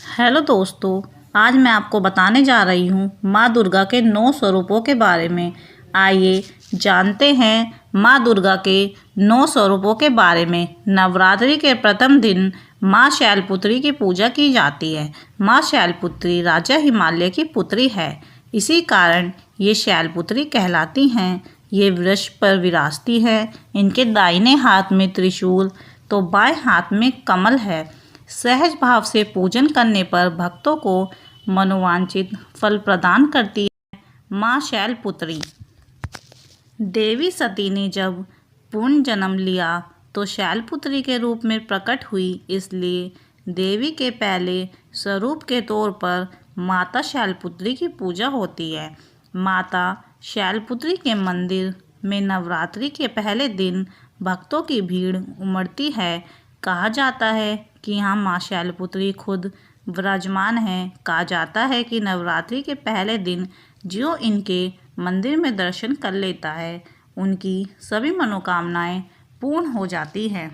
Hello दोस्तों, आज मैं आपको बताने जा रही हूँ माँ दुर्गा के 9 स्वरूपों के बारे में। आइए जानते हैं माँ दुर्गा के 9 स्वरूपों के बारे में। नवरात्रि के प्रथम दिन माँ शैलपुत्री की पूजा की जाती है। माँ शैलपुत्री राजा हिमालय की पुत्री है, इसी कारण ये शैलपुत्री कहलाती हैं। ये वृक्ष पर विराजती है। इनके दाहिने हाथ में त्रिशूल तो बाएं हाथ में कमल है। सहज भाव से पूजन करने पर भक्तों को मनोवांछित फल प्रदान करती है। माँ शैलपुत्री देवी सती ने जब पूर्ण जन्म लिया तो शैलपुत्री के रूप में प्रकट हुई, इसलिए देवी के पहले स्वरूप के तौर पर माता शैलपुत्री की पूजा होती है। माता शैलपुत्री के मंदिर में नवरात्रि के पहले दिन भक्तों की भीड़ उमड़ती है। कहा जाता है कि यहाँ माँ शैलपुत्री खुद विराजमान हैं। कहा जाता है कि नवरात्रि के पहले दिन जो इनके मंदिर में दर्शन कर लेता है, उनकी सभी मनोकामनाएं पूर्ण हो जाती हैं।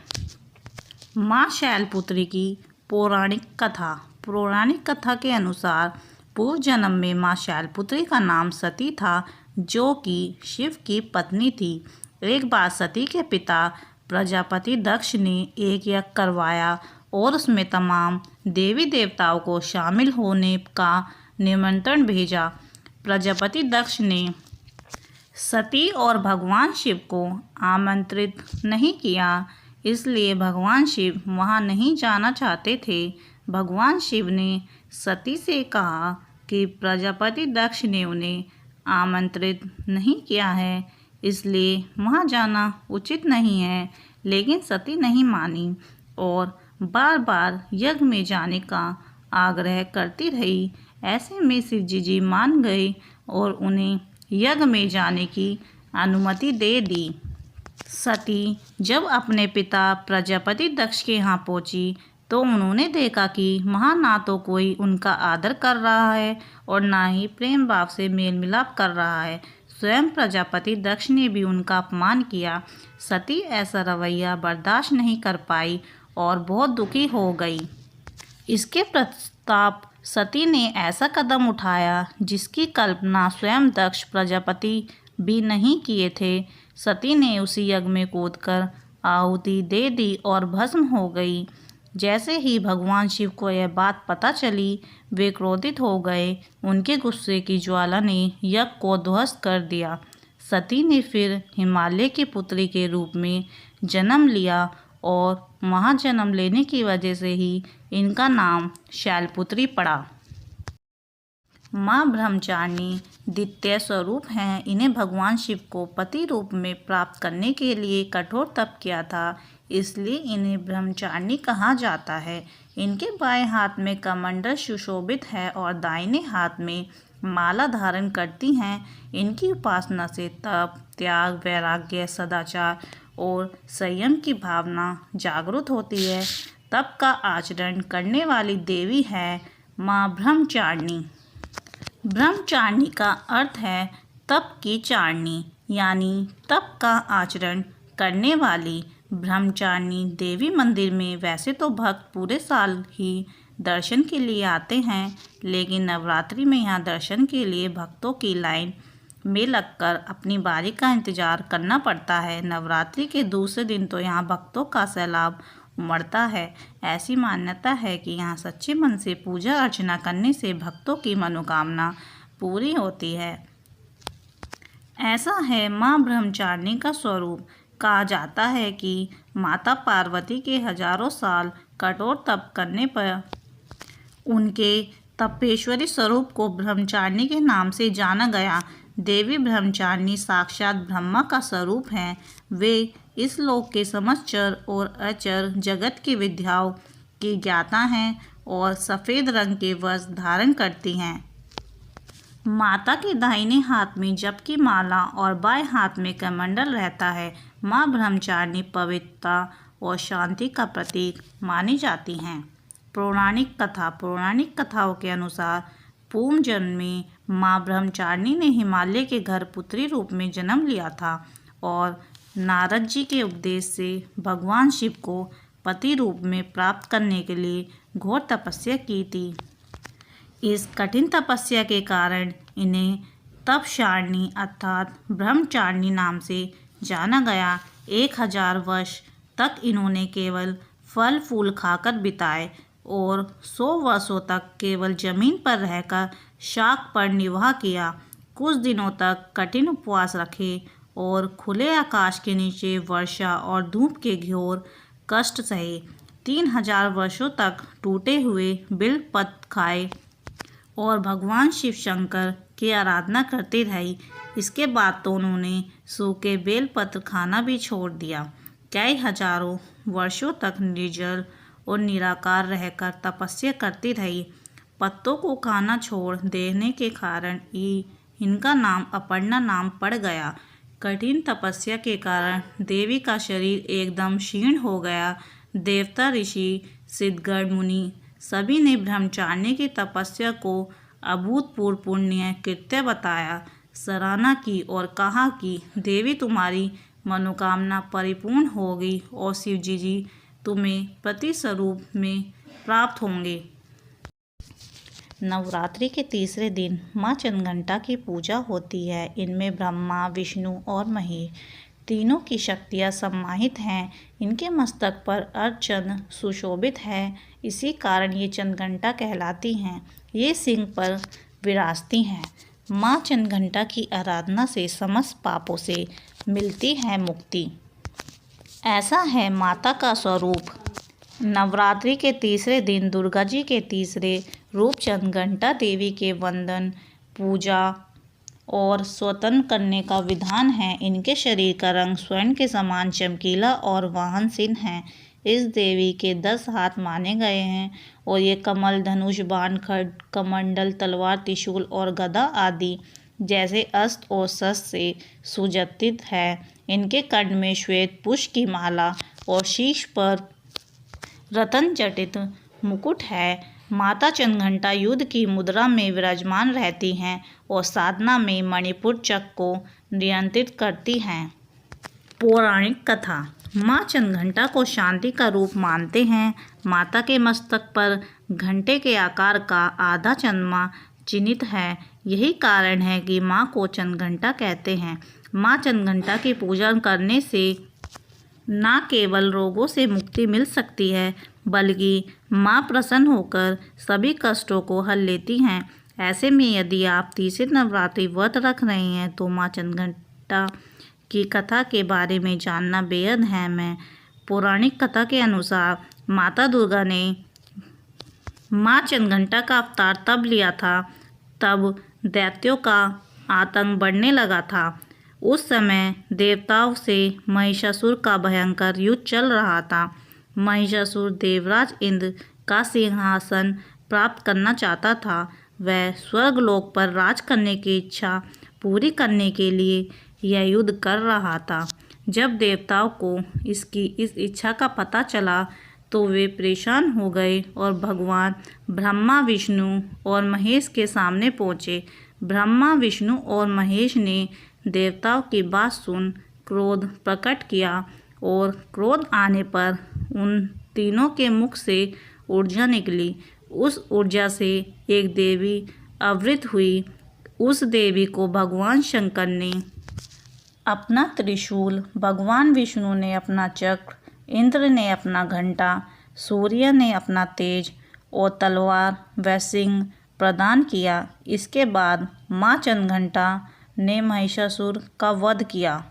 माँ शैलपुत्री की पौराणिक कथा के अनुसार पूर्व जन्म में माँ शैलपुत्री का नाम सती था, जो कि शिव की पत्नी थी। एक बार सती के पिता प्रजापति दक्ष ने एक यज्ञ करवाया और उसमें तमाम देवी देवताओं को शामिल होने का निमंत्रण भेजा। प्रजापति दक्ष ने सती और भगवान शिव को आमंत्रित नहीं किया, इसलिए भगवान शिव वहां नहीं जाना चाहते थे। भगवान शिव ने सती से कहा कि प्रजापति दक्ष ने उन्हें आमंत्रित नहीं किया है, इसलिए वहां जाना उचित नहीं है। लेकिन सती नहीं मानी और बार बार यज्ञ में जाने का आग्रह करती रही। ऐसे में शिव जी मान गए और उन्हें यज्ञ में जाने की अनुमति दे दी। सती जब अपने पिता प्रजापति दक्ष के यहाँ पहुंची तो उन्होंने देखा कि वहाँ ना तो कोई उनका आदर कर रहा है और ना ही प्रेम भाव से मेल मिलाप कर रहा है। स्वयं प्रजापति दक्ष ने भी उनका अपमान किया। सती ऐसा रवैया बर्दाश्त नहीं कर पाई और बहुत दुखी हो गई। इसके पश्चात सती ने ऐसा कदम उठाया जिसकी कल्पना स्वयं दक्ष प्रजापति भी नहीं किए थे। सती ने उसी यज्ञ में कूदकर आहुति दे दी और भस्म हो गई। जैसे ही भगवान शिव को यह बात पता चली, वे क्रोधित हो गए। उनके गुस्से की ज्वाला ने यज्ञ को ध्वस्त कर दिया। सती ने फिर हिमालय की पुत्री के रूप में जन्म लिया और वहाँ जन्म लेने की वजह से ही इनका नाम शैलपुत्री पड़ा। माँ ब्रह्मचारिणी द्वितीय स्वरूप हैं। इन्हें भगवान शिव को पति रूप में प्राप्त करने के लिए कठोर तप किया था, इसलिए इन्हें ब्रह्मचारिणी कहा जाता है। इनके बाएं हाथ में कमंडल सुशोभित है और दाहिने हाथ में माला धारण करती हैं। इनकी उपासना से तप, त्याग, वैराग्य, सदाचार और संयम की भावना जागृत होती है। तप का आचरण करने वाली देवी है माँ ब्रह्मचारिणी। ब्रह्मचारिणी का अर्थ है तप की चारिणी, यानी तप का आचरण करने वाली। ब्रह्मचारिणी देवी मंदिर में वैसे तो भक्त पूरे साल ही दर्शन के लिए आते हैं, लेकिन नवरात्रि में यहाँ दर्शन के लिए भक्तों की लाइन में लगकर अपनी बारी का इंतजार करना पड़ता है। नवरात्रि के दूसरे दिन तो यहाँ भक्तों का सैलाब उमड़ता है। ऐसी मान्यता है कि यहाँ सच्चे मन से पूजा अर्चना करने से भक्तों की मनोकामना पूरी होती है। ऐसा है माँ ब्रह्मचारिणी का स्वरूप। कहा जाता है कि माता पार्वती के हजारों साल कठोर तप करने पर उनके तपेश्वरी स्वरूप को ब्रह्मचारिणी के नाम से जाना गया। देवी ब्रह्मचारिणी साक्षात ब्रह्मा का स्वरूप हैं। वे इस लोक के समस्त चर और अचर जगत की विद्याओं की ज्ञाता हैं और सफ़ेद रंग के वस्त्र धारण करती हैं। माता के दाहिने हाथ में जप की माला और बाएं हाथ में कमंडल रहता है। माँ ब्रह्मचारिणी पवित्रता और शांति का प्रतीक मानी जाती हैं। पौराणिक कथाओं के अनुसार पूर्व जन्म में माँ ब्रह्मचारिणी ने हिमालय के घर पुत्री रूप में जन्म लिया था और नारद जी के उपदेश से भगवान शिव को पति रूप में प्राप्त करने के लिए घोर तपस्या की थी। इस कठिन तपस्या के कारण इन्हें तपशारिणी अर्थात ब्रह्मचारिणी नाम से जाना गया। 1000 वर्ष तक इन्होंने केवल फल फूल खाकर बिताए और 100 वर्षों तक केवल जमीन पर रहकर शाक पर निर्वाह किया। कुछ दिनों तक कठिन उपवास रखे और खुले आकाश के नीचे वर्षा और धूप के घोर कष्ट सहे। 3000 वर्षों तक टूटे हुए बिल्व पत्र खाए और भगवान शिव शंकर की आराधना करते रहे। इसके बाद तो उन्होंने सूखे बेलपत्र खाना भी छोड़ दिया। कई हजारों वर्षों तक निर्जल और निराकार रहकर तपस्या करती रही। पत्तों को खाना छोड़ देने के कारण ही इनका नाम अपर्णा नाम पड़ गया। कठिन तपस्या के कारण देवी का शरीर एकदम क्षीण हो गया। देवता, ऋषि, सिद्धगण, मुनि सभी ने ब्रह्मचारिणी की तपस्या को अभूतपूर्व पुण्य कृत्य बताया, सराहना की और कहा कि देवी तुम्हारी मनोकामना परिपूर्ण होगी और शिवजी जी तुम्हें पति स्वरूप में प्राप्त होंगे। नवरात्रि के तीसरे दिन माँ चंद्रघंटा की पूजा होती है। इनमें ब्रह्मा, विष्णु और महेश तीनों की शक्तियाँ समाहित हैं। इनके मस्तक पर अर्धचंद्र सुशोभित है, इसी कारण ये चंद्रघंटा कहलाती हैं। ये सिंह पर विराजती हैं। माँ चंद्रघंटा की आराधना से समस्त पापों से मिलती है मुक्ति। ऐसा है माता का स्वरूप। नवरात्रि के तीसरे दिन दुर्गा जी के तीसरे रूप चंद्रघंटा देवी के वंदन, पूजा और स्तवन करने का विधान है। इनके शरीर का रंग स्वर्ण के समान चमकीला और वाहन सिंह है। इस देवी के 10 हाथ माने गए हैं और ये कमल, धनुष, बाण, खड्ग, कमंडल, तलवार, त्रिशूल और गदा आदि जैसे अस्त्र और शस्त्र से सुसज्जित है। इनके कंठ में श्वेत पुष्प की माला और शीश पर रत्न जटित मुकुट है। माता चंद्रघंटा युद्ध की मुद्रा में विराजमान रहती हैं और साधना में मणिपुर चक्र को नियंत्रित करती हैं। पौराणिक कथा। माँ चंद्रघंटा को शांति का रूप मानते हैं। माता के मस्तक पर घंटे के आकार का आधा चंद्रमा चिन्हित है। यही कारण है कि माँ को चंद्रघंटा कहते हैं। माँ चंद्रघंटा की पूजा करने से न केवल रोगों से मुक्ति मिल सकती है, बल्कि माँ प्रसन्न होकर सभी कष्टों को हल लेती हैं। ऐसे में यदि आप तीसरे नवरात्रि व्रत रख रहे हैं तो माँ चंद्रघंटा की कथा के बारे में जानना बेहद अहम है। पौराणिक कथा के अनुसार माता दुर्गा ने माँ चंद्रघंटा का अवतार तब लिया था तब दैत्यों का आतंक बढ़ने लगा था। उस समय देवताओं से महिषासुर का भयंकर युद्ध चल रहा था। महिषासुर देवराज इंद्र का सिंहासन प्राप्त करना चाहता था। वह स्वर्गलोक पर राज करने की इच्छा पूरी करने के लिए यह युद्ध कर रहा था। जब देवताओं को इसकी इस इच्छा का पता चला तो वे परेशान हो गए और भगवान ब्रह्मा, विष्णु और महेश के सामने पहुँचे। ब्रह्मा, विष्णु और महेश ने देवताओं की बात सुन क्रोध प्रकट किया और क्रोध आने पर उन तीनों के मुख से ऊर्जा निकली। उस ऊर्जा से एक देवी अवतरित हुई। उस देवी को भगवान शंकर ने अपना त्रिशूल, भगवान विष्णु ने अपना चक्र, इंद्र ने अपना घंटा, सूर्य ने अपना तेज और तलवार व सिंह प्रदान किया। इसके बाद माँ चंद्रघंटा ने महिषासुर का वध किया।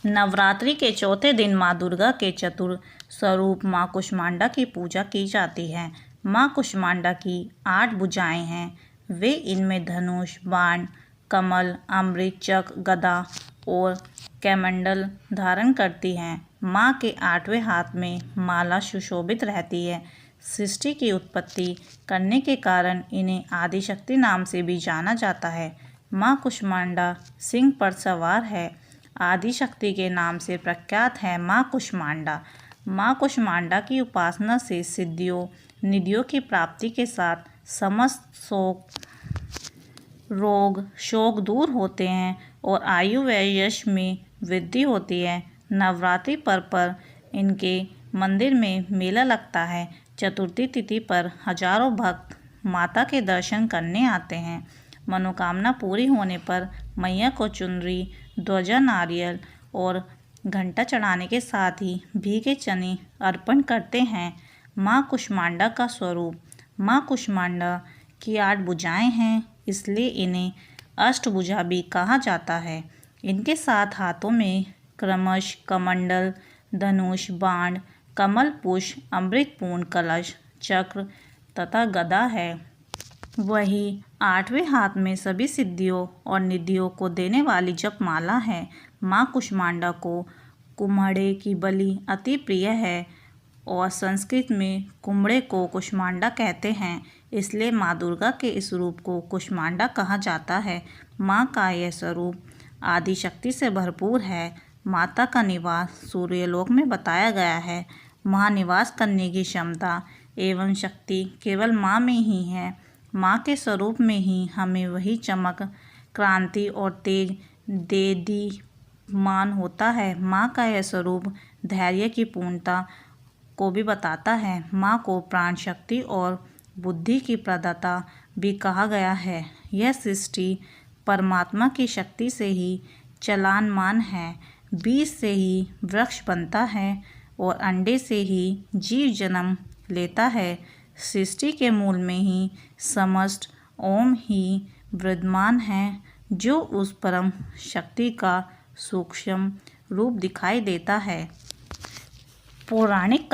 नवरात्रि के चौथे दिन माँ दुर्गा के चतुर स्वरूप माँ कुष्मांडा की पूजा की जाती है। माँ कुष्मांडा की 8 भुजाएं हैं। वे इनमें धनुष, बाण, कमल, अमृत, चक्र, गदा और कमंडल धारण करती हैं। माँ के 8वें हाथ में माला सुशोभित रहती है। सृष्टि की उत्पत्ति करने के कारण इन्हें आदिशक्ति नाम से भी जाना जाता है। माँ कुष्मांडा सिंह पर सवार है। आदिशक्ति के नाम से प्रख्यात है माँ कुष्मांडा। माँ कुष्मांडा की उपासना से सिद्धियों, निधियों की प्राप्ति के साथ समस्त रोग, शोक दूर होते हैं और आयु व यश में वृद्धि होती है। नवरात्रि पर्व पर इनके मंदिर में मेला लगता है। चतुर्थी तिथि पर हजारों भक्त माता के दर्शन करने आते हैं। मनोकामना पूरी होने पर मैया को चुनरी, ध्वजा, नारियल और घंटा चढ़ाने के साथ ही भीगे चने अर्पण करते हैं। माँ कुष्मांडा का स्वरूप। माँ कुष्मांडा की 8 भुजाएं हैं, इसलिए इन्हें अष्टभुजा भी कहा जाता है। इनके 7 हाथों में क्रमश, कमंडल, धनुष, बाण, कमल पुष्प, अमृतपूर्ण कलश, चक्र तथा गदा है। वही 8वें हाथ में सभी सिद्धियों और निधियों को देने वाली जपमाला है। माँ कुष्मांडा को कुम्हड़े की बलि अति प्रिय है और संस्कृत में कुम्हड़े को कुष्मांडा कहते हैं, इसलिए माँ दुर्गा के इस रूप को कुष्मांडा कहा जाता है। माँ का यह स्वरूप आदिशक्ति से भरपूर है। माता का निवास सूर्यलोक में बताया गया है। वहाँ निवास करने की क्षमता एवं शक्ति केवल माँ में ही है। माँ के स्वरूप में ही हमें वही चमक, क्रांति और तेज देदीप्यमान होता है। माँ का यह स्वरूप धैर्य की पूर्णता को भी बताता है। माँ को प्राण शक्ति और बुद्धि की प्रदाता भी कहा गया है। यह सृष्टि परमात्मा की शक्ति से ही चलायमान है। बीज से ही वृक्ष बनता है और अंडे से ही जीव जन्म लेता है। सृष्टि के मूल में ही समस्त ओम ही विद्यमान है, जो उस परम शक्ति का सूक्ष्म रूप दिखाई देता है। पौराणिक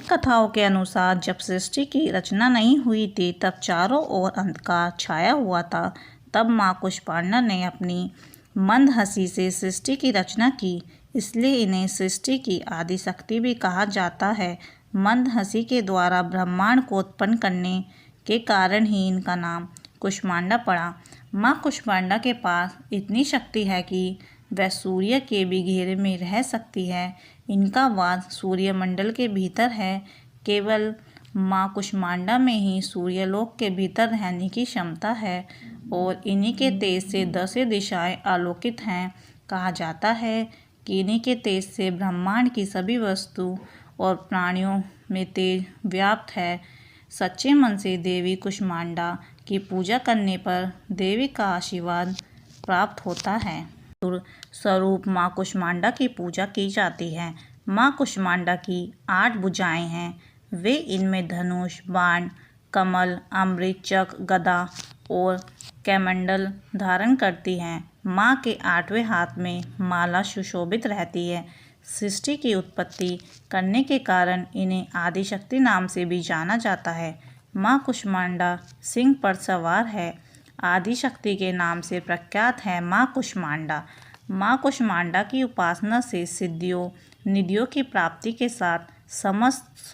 कथाओं के अनुसार जब सृष्टि की रचना नहीं हुई थी, तब चारों ओर अंधकार छाया हुआ था। तब माँ कुष्मांडा ने अपनी मंद हंसी से सृष्टि की रचना की, इसलिए इन्हें सृष्टि की आदि शक्ति भी कहा जाता है। मंद हंसी के द्वारा ब्रह्मांड को उत्पन्न करने के कारण ही इनका नाम कुष्मांडा पड़ा। माँ कुष्मांडा के पास इतनी शक्ति है कि वह सूर्य के भी घेरे में रह सकती है। इनका वास सूर्यमंडल के भीतर है। केवल माँ कुष्मांडा में ही सूर्यलोक के भीतर रहने की क्षमता है और इन्हीं के तेज से 10 दिशाएं आलोकित हैं। कहा जाता है कि इन्हीं के तेज से ब्रह्मांड की सभी वस्तु और प्राणियों में तेज व्याप्त है। सच्चे मन से देवी कुष्मांडा की पूजा करने पर देवी का आशीर्वाद प्राप्त होता है। स्वरूप माँ कुष्मांडा की पूजा की जाती है। माँ कुष्मांडा की 8 भुजाएं हैं। वे इनमें धनुष, बाण, कमल, अमृत, चक्र, गदा और कमंडल धारण करती हैं। माँ के 8वें हाथ में माला सुशोभित रहती है। सृष्टि की उत्पत्ति करने के कारण इन्हें आदिशक्ति नाम से भी जाना जाता है। माँ कुष्मांडा सिंह पर सवार है। आदिशक्ति के नाम से प्रख्यात है माँ कुष्मांडा। माँ कुष्मांडा की उपासना से सिद्धियों, निधियों की प्राप्ति के साथ समस्त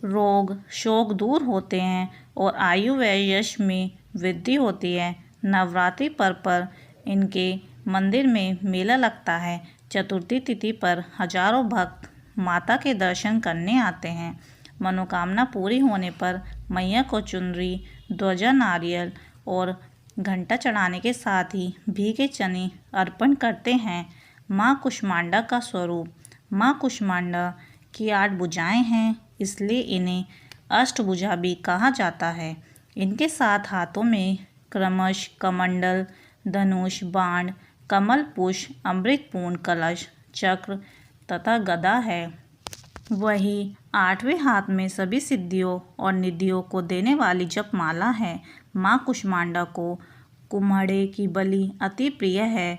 रोग, शोक दूर होते हैं और आयु व यश में वृद्धि होती है। नवरात्रि पर्व पर इनके मंदिर में मेला लगता है। चतुर्थी तिथि पर हजारों भक्त माता के दर्शन करने आते हैं। मनोकामना पूरी होने पर मैया को चुनरी, ध्वजा, नारियल और घंटा चढ़ाने के साथ ही भीगे चने अर्पण करते हैं। माँ कुष्मांडा का स्वरूप। माँ कुष्मांडा की 8 भुजाएं हैं, इसलिए इन्हें अष्टभुजा भी कहा जाता है। इनके 7 हाथों में क्रमश, कमंडल, धनुष, बाण, कमल पुष्प, अमृतपूर्ण कलश, चक्र तथा गदा है। वही 8वें हाथ में सभी सिद्धियों और निधियों को देने वाली जपमाला है। माँ कुष्मांडा को कुम्हड़े की बलि अति प्रिय है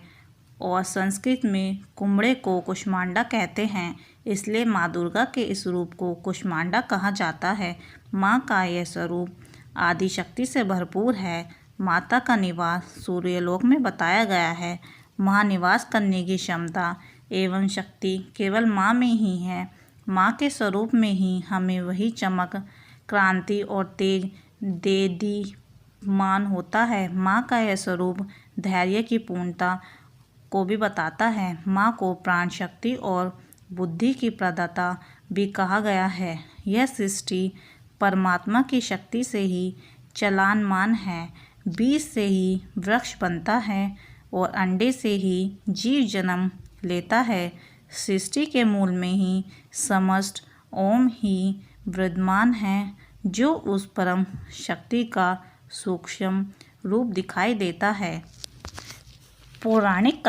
और संस्कृत में कुम्हड़े को कुष्मांडा कहते हैं, इसलिए माँ दुर्गा के इस रूप को कुष्मांडा कहा जाता है। माँ का यह स्वरूप आदिशक्ति से भरपूर है। माता का निवास सूर्यलोक में बताया गया है। वहाँ निवास करने की क्षमता एवं शक्ति केवल माँ में ही है। माँ के स्वरूप में ही हमें वही चमक, क्रांति और तेज देदीप्यमान होता है। माँ का यह स्वरूप धैर्य की पूर्णता को भी बताता है। माँ को प्राण शक्ति और बुद्धि की प्रदाता भी कहा गया है। यह सृष्टि परमात्मा की शक्ति से ही चलायमान है। बीज से ही वृक्ष बनता है और अंडे से ही जीव जन्म लेता है। सृष्टि के मूल में ही समस्त ओम ही विद्यमान है, जो उस परम शक्ति का सूक्ष्म रूप दिखाई देता है। पौराणिक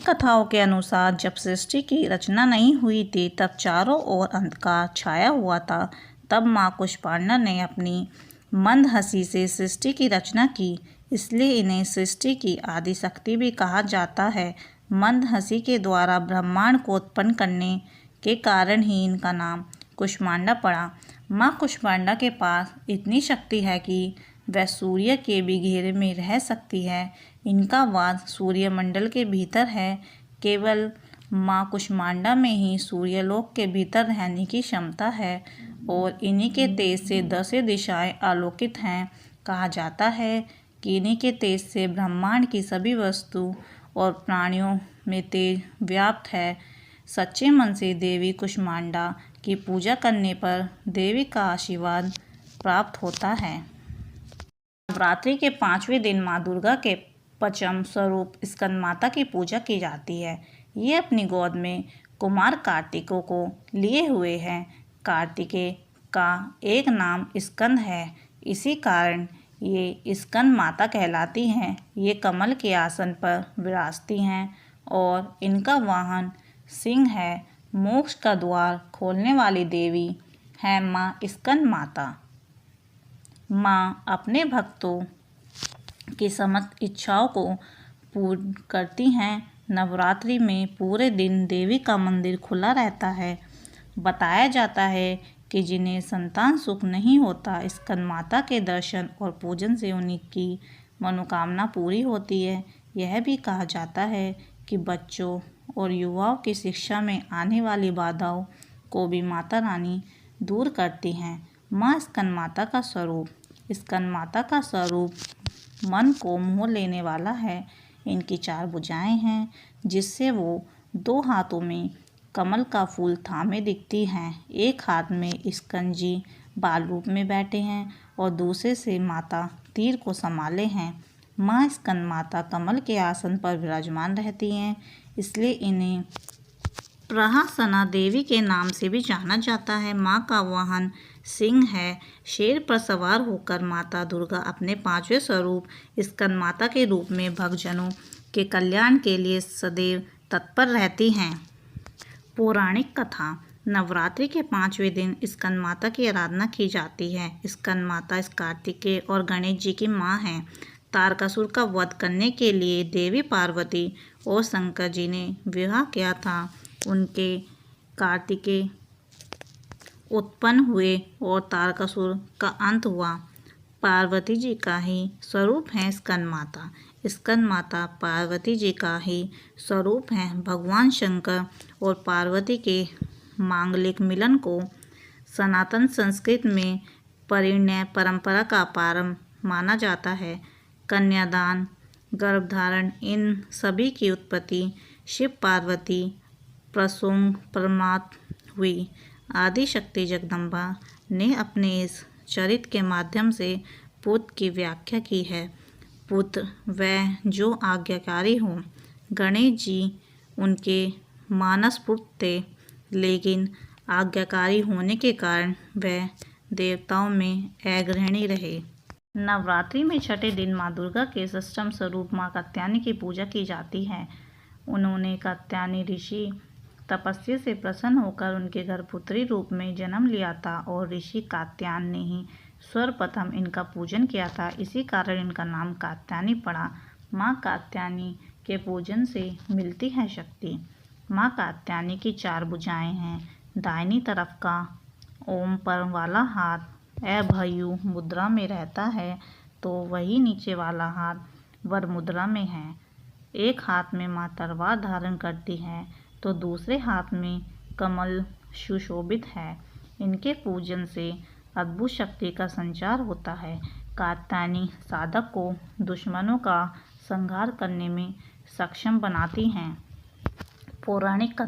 कथाओं के अनुसार जब सृष्टि की रचना नहीं हुई थी, तब चारों ओर अंधकार छाया हुआ था। तब माँ कुष्मांडा ने अपनी मंद हंसी से सृष्टि की रचना की, इसलिए इन्हें सृष्टि की आदि शक्ति भी कहा जाता है। मंद हंसी के द्वारा ब्रह्मांड को उत्पन्न करने के कारण ही इनका नाम कुष्मांडा पड़ा। माँ कुष्मांडा के पास इतनी शक्ति है कि वह सूर्य के भी घेरे में रह सकती है। इनका वास सूर्यमंडल के भीतर है। केवल माँ कुष्मांडा में ही सूर्यलोक के भीतर रहने की क्षमता है और इन्हीं के तेज से 10 दिशाएं आलोकित हैं। कहा जाता है कि इन्हीं के तेज से ब्रह्मांड की सभी वस्तु और प्राणियों में तेज व्याप्त है। सच्चे मन से देवी कुष्मांडा की पूजा करने पर देवी का आशीर्वाद प्राप्त होता है। नवरात्रि के 5वें दिन माँ दुर्गा के पंचम स्वरूप स्कंदमाता की पूजा की जाती है। ये अपनी गोद में कुमार कार्तिकों को लिए हुए हैं। कार्तिकेय का एक नाम स्कंद है, इसी कारण ये स्कंद माता कहलाती हैं। ये कमल के आसन पर विराजती हैं और इनका वाहन सिंह है। मोक्ष का द्वार खोलने वाली देवी है माँ स्कंद माता। माँ अपने भक्तों की समस्त इच्छाओं को पूर्ण करती हैं। नवरात्रि में पूरे दिन देवी का मंदिर खुला रहता है। बताया जाता है कि जिन्हें संतान सुख नहीं होता, स्कंदमाता के दर्शन और पूजन से उनकी मनोकामना पूरी होती है। यह भी कहा जाता है कि बच्चों और युवाओं की शिक्षा में आने वाली बाधाओं को भी माता रानी दूर करती हैं। माँ स्कंदमाता का स्वरूप मन को मोह लेने वाला है। इनकी 4 भुजाएं हैं, जिससे वो 2 हाथों में कमल का फूल थामे दिखती हैं। एक हाथ में स्कंजी बाल रूप में बैठे हैं और दूसरे से माता तीर को संभाले हैं। माँ स्कंदमाता कमल के आसन पर विराजमान रहती हैं, इसलिए इन्हें प्रहसना देवी के नाम से भी जाना जाता है। माँ का वाहन सिंह है। शेर पर सवार होकर माता दुर्गा अपने 5वें स्वरूप स्कंदमाता के रूप में भक्तजनों के कल्याण के लिए सदैव तत्पर रहती हैं। पौराणिक कथा। नवरात्रि के 5वें दिन स्कंदमाता की आराधना की जाती है। स्कंदमाता कार्तिकेय और गणेश जी की माँ हैं। तारकासुर का वध करने के लिए देवी पार्वती और शंकर जी ने विवाह किया था। उनके कार्तिकेय उत्पन्न हुए और तारकासुर का अंत हुआ। पार्वती जी का ही स्वरूप है स्कंदमाता। स्कंदमाता पार्वती जी का ही स्वरूप है। भगवान शंकर और पार्वती के मांगलिक मिलन को सनातन संस्कृति में परिणय परंपरा का प्रारंभ माना जाता है। कन्यादान, गर्भधारण, इन सभी की उत्पत्ति शिव पार्वती प्रसूंग परमात्म हुई। आदि शक्ति जगदम्बा ने अपने इस चरित्र के माध्यम से पुत्र की व्याख्या की है। पुत्र वह जो आज्ञाकारी हो। गणेश जी उनके मानस पुत्र थे, लेकिन आज्ञाकारी होने के कारण वह देवताओं में अग्रणी रहे। नवरात्रि में छठे दिन माँ दुर्गा के षष्ठम स्वरूप माँ कात्यायनी की पूजा की जाती है। उन्होंने कात्यायनी ऋषि तपस्या से प्रसन्न होकर उनके घर पुत्री रूप में जन्म लिया था और ऋषि कात्यायन ने ही सर्वप्रथम इनका पूजन किया था। इसी कारण इनका नाम कात्यायनी पड़ा। माँ कात्यायनी के पूजन से मिलती है शक्ति। माँ कात्यायनी की 4 भुजाएं हैं। दाहिनी तरफ का ओम पर वाला हाथ अभयु मुद्रा में रहता है, तो वही नीचे वाला हाथ वर मुद्रा में है। एक हाथ में माँ तलवार धारण करती है, तो दूसरे हाथ में कमल सुशोभित है। इनके पूजन से अद्भुत शक्ति का संचार होता है। कात्यायनी साधक को दुश्मनों का संहार करने में सक्षम बनाती हैं। पौराणिक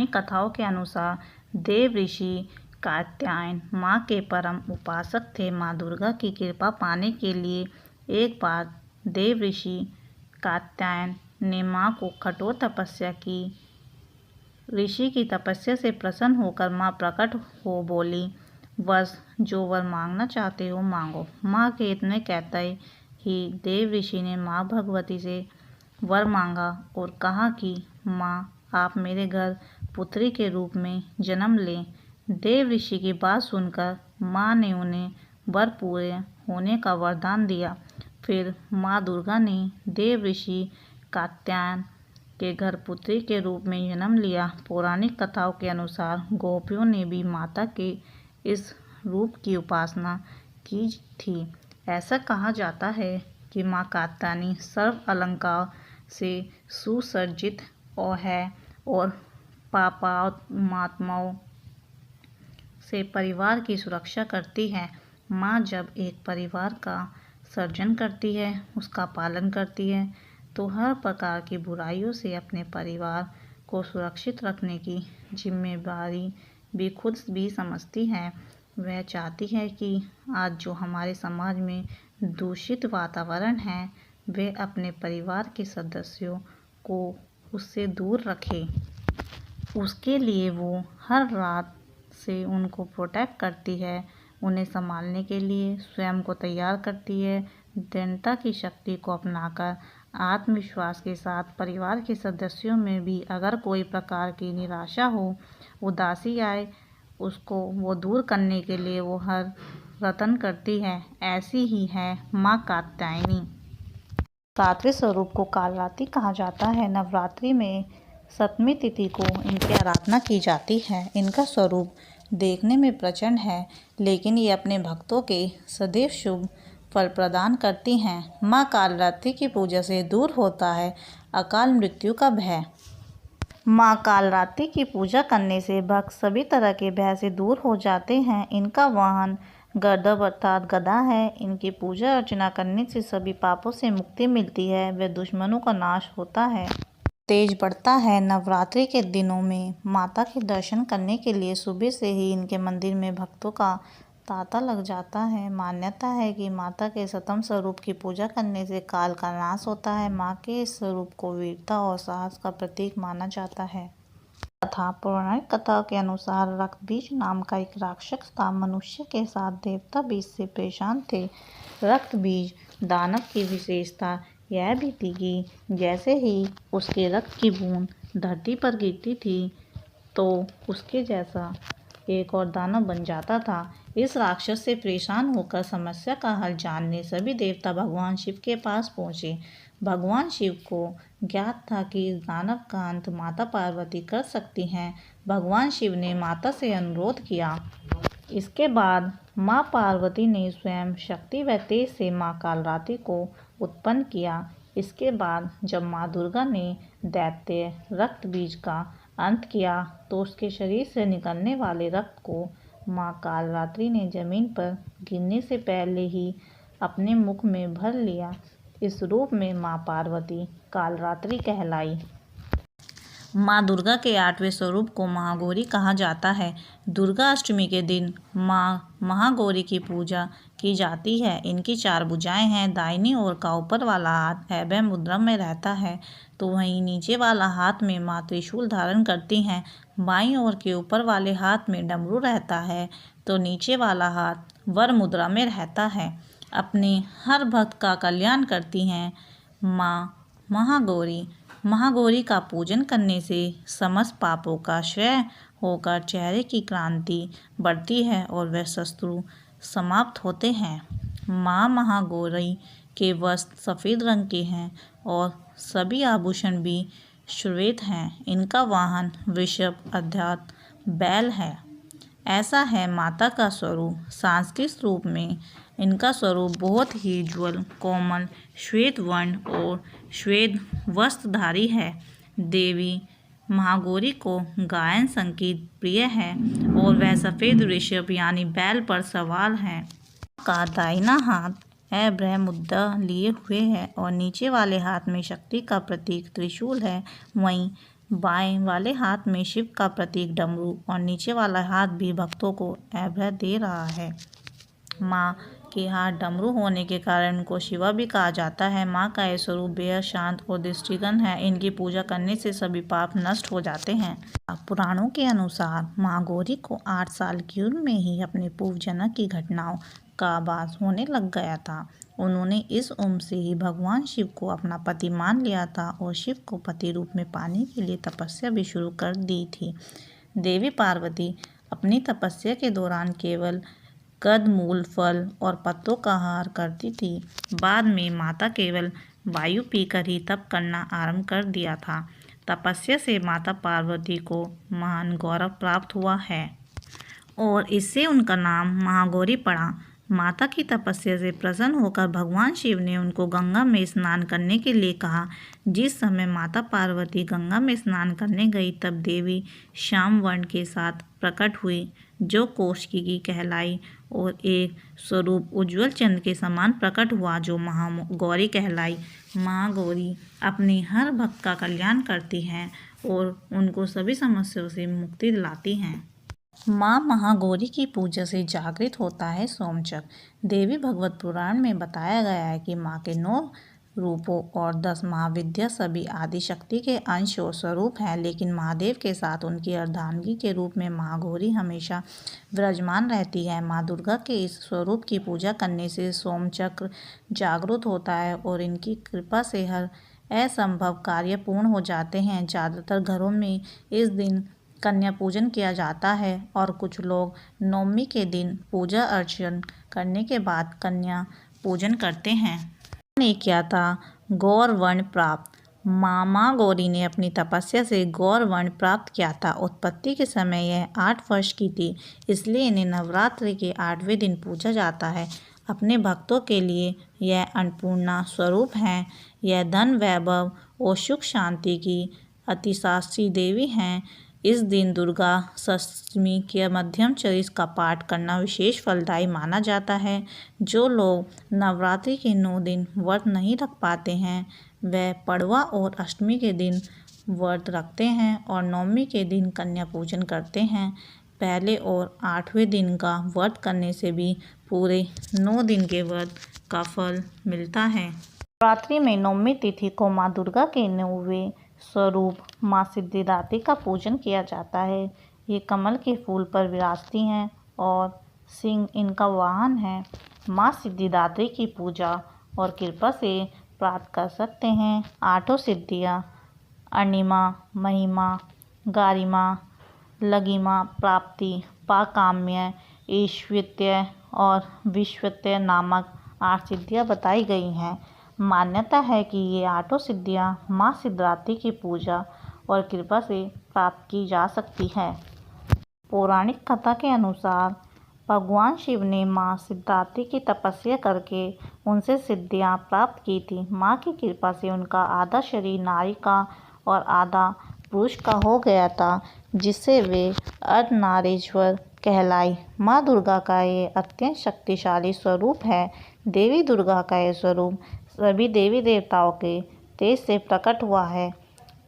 कथाओं के अनुसार देव ऋषि कात्यायन माँ के परम उपासक थे। माँ दुर्गा की कृपा पाने के लिए एक बार देव ऋषि कात्यायन ने माँ को कठोर तपस्या की ऋषि की तपस्या से प्रसन्न होकर माँ प्रकट हो बोली, बस जो वर मांगना चाहते हो मांगो। माँ के इतने कहते ही देव ऋषि ने माँ भगवती से वर मांगा और कहा कि माँ आप मेरे घर पुत्री के रूप में जन्म लें। देव ऋषि की बात सुनकर माँ ने उन्हें वर पूरे होने का वरदान दिया। फिर माँ दुर्गा ने देव ऋषि कात्यायन के घर पुत्री के रूप में जन्म लिया। पौराणिक कथाओं के अनुसार गोपियों ने भी माता के इस रूप की उपासना की थी। ऐसा कहा जाता है कि माँ कात्यायनी सर्व अलंकार से सुसज्जित और पापात्माओं से परिवार की सुरक्षा करती है। माँ जब एक परिवार का सर्जन करती है, उसका पालन करती है, तो हर प्रकार की बुराइयों से अपने परिवार को सुरक्षित रखने की जिम्मेदारी भी खुद भी समझती है। वह चाहती है कि आज जो हमारे समाज में दूषित वातावरण है, वे अपने परिवार के सदस्यों को उससे दूर रखे। उसके लिए वो हर रात से उनको प्रोटेक्ट करती है, उन्हें संभालने के लिए स्वयं को तैयार करती है। दृढ़ता की शक्ति को अपनाकर आत्मविश्वास के साथ परिवार के सदस्यों में भी अगर कोई प्रकार की निराशा हो, उदासी आए, उसको वो दूर करने के लिए वो हर रतन करती है। ऐसी ही है माँ कात्यायनी। सातवें स्वरूप को कालरात्रि कहा जाता है। नवरात्रि में सप्तमी तिथि को इनकी आराधना की जाती है। इनका स्वरूप देखने में प्रचंड है, लेकिन ये अपने भक्तों के सदैव शुभ फल प्रदान करती हैं। माँ कालरात्रि की पूजा से दूर होता है अकाल मृत्यु का भय। माँ कालरात्रि की पूजा करने से भक्त सभी तरह के भय से दूर हो जाते हैं। इनका वाहन गर्दभ अर्थात गदा है। इनकी पूजा अर्चना करने से सभी पापों से मुक्ति मिलती है, व दुश्मनों का नाश होता है, तेज बढ़ता है। नवरात्रि के दिनों में माता के दर्शन करने के लिए सुबह से ही इनके मंदिर में भक्तों का तांता लग जाता है। मान्यता है कि माता के सतम स्वरूप की पूजा करने से काल का नाश होता है। माँ के इस स्वरूप को वीरता और साहस का प्रतीक माना जाता है। तथा पौराणिक कथाओं के अनुसार रक्तबीज नाम का एक राक्षस था। मनुष्य के साथ देवता बीज से परेशान थे। रक्तबीज दानव की विशेषता यह भी थी कि जैसे ही उसके रक्त की बूंद धरती पर गिरती थी, तो उसके जैसा एक और दानव बन जाता था। इस राक्षस से परेशान होकर समस्या का हल जानने सभी देवता भगवान शिव के पास पहुँचे। भगवान शिव को ज्ञात था कि इस दानव का अंत माता पार्वती कर सकती हैं। भगवान शिव ने माता से अनुरोध किया। इसके बाद माँ पार्वती ने स्वयं शक्ति व तेज से माँ कालरात्रि को उत्पन्न किया। इसके बाद जब माँ दुर्गा ने दैत्य रक्त बीज का अंत किया, तो उसके शरीर से निकलने वाले रक्त को माँ कालरात्रि ने जमीन पर गिरने से पहले ही अपने मुख में भर लिया। इस रूप में माँ पार्वती कालरात्रि कहलाई। माँ दुर्गा के 8वें स्वरूप को महागौरी कहा जाता है। दुर्गा अष्टमी के दिन माँ महागौरी की पूजा की जाती है। इनकी 4 भुजाएं हैं। दाहिनी ओर का ऊपर वाला हाथ अभय मुद्रा में रहता है, तो वहीं नीचे वाला हाथ में माँ त्रिशूल धारण करती हैं। बाईं ओर के ऊपर वाले हाथ में डमरू रहता है, तो नीचे वाला हाथ वर मुद्रा में रहता है। अपने हर भक्त का कल्याण करती हैं माँ महागौरी। महागौरी का पूजन करने से समस्त पापों का क्षय होकर चेहरे की क्रांति बढ़ती है और वह शत्रु समाप्त होते हैं। माँ महागौरी के वस्त्र सफ़ेद रंग के हैं और सभी आभूषण भी श्वेत हैं। इनका वाहन वृषभ अर्थात बैल है। ऐसा है माता का स्वरूप। सांस्कृतिक रूप में इनका स्वरूप बहुत ही उज्ज्वल, कोमल, श्वेत वर्ण और श्वेत वस्त्रधारी है। देवी महागौरी को गायन संगीत प्रिय है और वह सफ़ेद वृषभ यानी बैल पर सवार है। का दाहिना हाथ अभय मुद्रा लिए हुए है और नीचे वाले हाथ में शक्ति का प्रतीक त्रिशूल है। वहीं बाएं वाले हाथ में शिव का प्रतीक डमरू और नीचे वाला हाथ भी भक्तों को अभय दे रहा है। माँ के हाथ डमरू होने के कारण इनको शिवा भी कहा जाता है। माँ का यह स्वरूप बेहद शांत और दृष्टिगत है। इनकी पूजा करने से सभी पाप नष्ट हो जाते हैं। पुराणों के अनुसार माँ गौरी को 8 साल की उम्र में ही अपने पूर्व जन्म की घटनाओं का आभास होने लग गया था। उन्होंने इस उम्र से ही भगवान शिव को अपना पति मान लिया था और शिव को पति रूप में पाने के लिए तपस्या भी शुरू कर दी थी। देवी पार्वती अपनी तपस्या के दौरान केवल कंदमूल, फल और पत्तों का आहार करती थी। बाद में माता केवल वायु पीकर ही तप करना आरंभ कर दिया था। तपस्या से माता पार्वती को महान गौरव प्राप्त हुआ है और इससे उनका नाम महागौरी पड़ा। माता की तपस्या से प्रसन्न होकर भगवान शिव ने उनको गंगा में स्नान करने के लिए कहा। जिस समय माता पार्वती गंगा में स्नान करने गई तब देवी श्यामवर्ण के साथ प्रकट हुई, जो कौशिकी कहलाई और एक स्वरूप उज्ज्वल चंद्र के समान प्रकट हुआ, जो महागौरी कहलाई। महागौरी अपने हर भक्त का कल्याण करती हैं और उनको सभी समस्याओं से मुक्ति दिलाती हैं। माँ महागौरी की पूजा से जागृत होता है सोमचक्र। देवी भागवत पुराण में बताया गया है कि माँ के 9 रूपों और 10 महाविद्या सभी आदिशक्ति के अंश और स्वरूप हैं, लेकिन महादेव के साथ उनकी अर्धांगिनी के रूप में महागौरी हमेशा विराजमान रहती है। माँ दुर्गा के इस स्वरूप की पूजा करने से सोमचक्र जागृत होता है और इनकी कृपा से हर असंभव कार्य पूर्ण हो जाते हैं। ज़्यादातर घरों में इस दिन कन्या पूजन किया जाता है और कुछ लोग नवमी के दिन पूजा अर्चन करने के बाद कन्या पूजन करते हैं। ने किया था गौर वर्ण प्राप्त। माँ गौरी ने अपनी तपस्या से गौर वर्ण प्राप्त किया था। उत्पत्ति के समय यह 8 वर्ष की थी, इसलिए इन्हें नवरात्रि के 8वें दिन पूजा जाता है। अपने भक्तों के लिए यह अन्नपूर्णा स्वरूप हैं। यह धन, वैभव और सुख शांति की अतिशासी देवी हैं। इस दिन दुर्गा सप्तमी के मध्यम चरित्र का पाठ करना विशेष फलदायी माना जाता है। जो लोग नवरात्रि के 9 दिन व्रत नहीं रख पाते हैं, वह पड़वा और अष्टमी के दिन व्रत रखते हैं और नवमी के दिन कन्या पूजन करते हैं। पहले और 8वें दिन का व्रत करने से भी पूरे 9 दिन के व्रत का फल मिलता है। नवरात्रि में नवमी तिथि को माँ दुर्गा के 9वें स्वरूप माँ सिद्धिदात्री का पूजन किया जाता है। ये कमल के फूल पर विराजती हैं और सिंह इनका वाहन है। माँ सिद्धिदात्री की पूजा और कृपा से प्राप्त कर सकते हैं 8 सिद्धियाँ: अणिमा, महिमा, गारिमा, लघिमा, प्राप्ति, पाकाम्य, ईश्वित्य और विश्वत्य नामक 8 सिद्धियाँ बताई गई हैं। मान्यता है कि ये 8 सिद्धियाँ माँ सिद्धिदात्री की पूजा और कृपा से प्राप्त की जा सकती है। पौराणिक कथा के अनुसार भगवान शिव ने माँ सिद्धिदात्री की तपस्या करके उनसे सिद्धियाँ प्राप्त की थी। माँ की कृपा से उनका आधा शरीर नारी का और आधा पुरुष का हो गया था, जिससे वे अर्धनारीश्वर कहलाई। माँ दुर्गा का ये अत्यंत शक्तिशाली स्वरूप है। देवी दुर्गा का यह स्वरूप सभी देवी देवताओं के तेज से प्रकट हुआ है।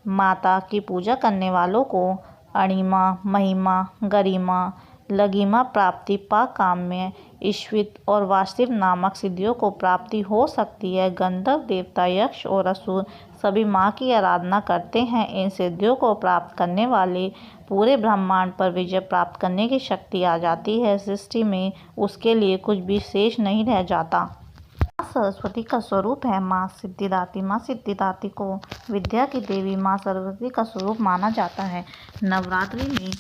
माता की पूजा करने वालों को अणिमा, महिमा, गरिमा, लघिमा, प्राप्ति, पाकाम्य, ईश्वित और वास्तव नामक सिद्धियों को प्राप्ति हो सकती है। गंधर्व, देवता, यक्ष और असुर सभी माँ की आराधना करते हैं। इन सिद्धियों को प्राप्त करने वाले पूरे ब्रह्मांड पर विजय प्राप्त करने की शक्ति आ जाती है। सृष्टि में उसके लिए कुछ भी शेष नहीं रह जाता। माँ सरस्वती का स्वरूप है माँ सिद्धिदात्री। माँ सिद्धिदात्री को विद्या की देवी माँ सरस्वती का स्वरूप माना जाता है। नवरात्रि में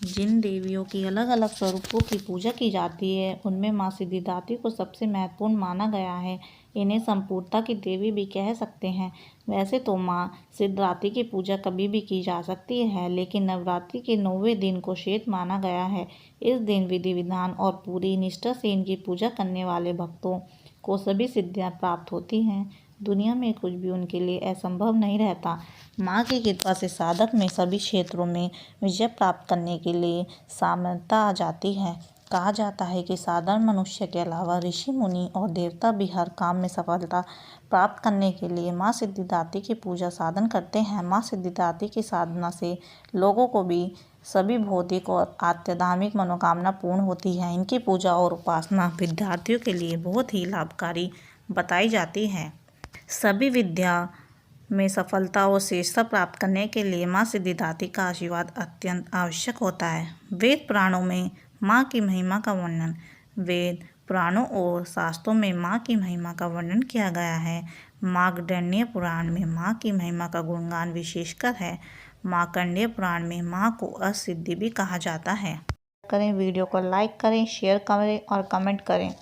जिन देवियों की अलग अलग स्वरूपों की पूजा की जाती है, उनमें माँ सिद्धिदात्री को सबसे महत्वपूर्ण माना गया है। इन्हें संपूर्णता की देवी भी कह सकते हैं। वैसे तो माँ सिद्धिदात्री की पूजा कभी भी की जा सकती है, लेकिन नवरात्रि के 9वें दिन को श्रेष्ठ माना गया है। इस दिन विधि विधान और पूरी निष्ठा से इनकी पूजा करने वाले भक्तों को सभी सिद्धियाँ प्राप्त होती हैं। दुनिया में कुछ भी उनके लिए असंभव नहीं रहता। माँ की कृपा से साधक में सभी क्षेत्रों में विजय प्राप्त करने के लिए सामर्थ्य आ जाती है। कहा जाता है कि साधारण मनुष्य के अलावा ऋषि, मुनि और देवता भी हर काम में सफलता प्राप्त करने के लिए माँ सिद्धिदात्री की पूजा साधन करते हैं। माँ सिद्धिदात्री की साधना से लोगों को भी सभी भौतिक और आध्यात्मिक मनोकामना पूर्ण होती है। इनकी पूजा और उपासना विद्यार्थियों के लिए बहुत ही लाभकारी बताई जाती है। सभी विद्या में सफलता और श्रेष्ठता प्राप्त करने के लिए माँ सिद्धिदात्री का आशीर्वाद अत्यंत आवश्यक होता है। वेद पुराणों में माँ की महिमा का वर्णन वेद पुराणों और शास्त्रों में माँ की महिमा का वर्णन किया गया है। मार्कंडेय पुराण में माँ की महिमा का गुणगान विशेषकर है। मार्कंडेय पुराण में माँ को अष्टसिद्धि भी कहा जाता है। वीडियो को लाइक करें, शेयर करें और कमेंट करें।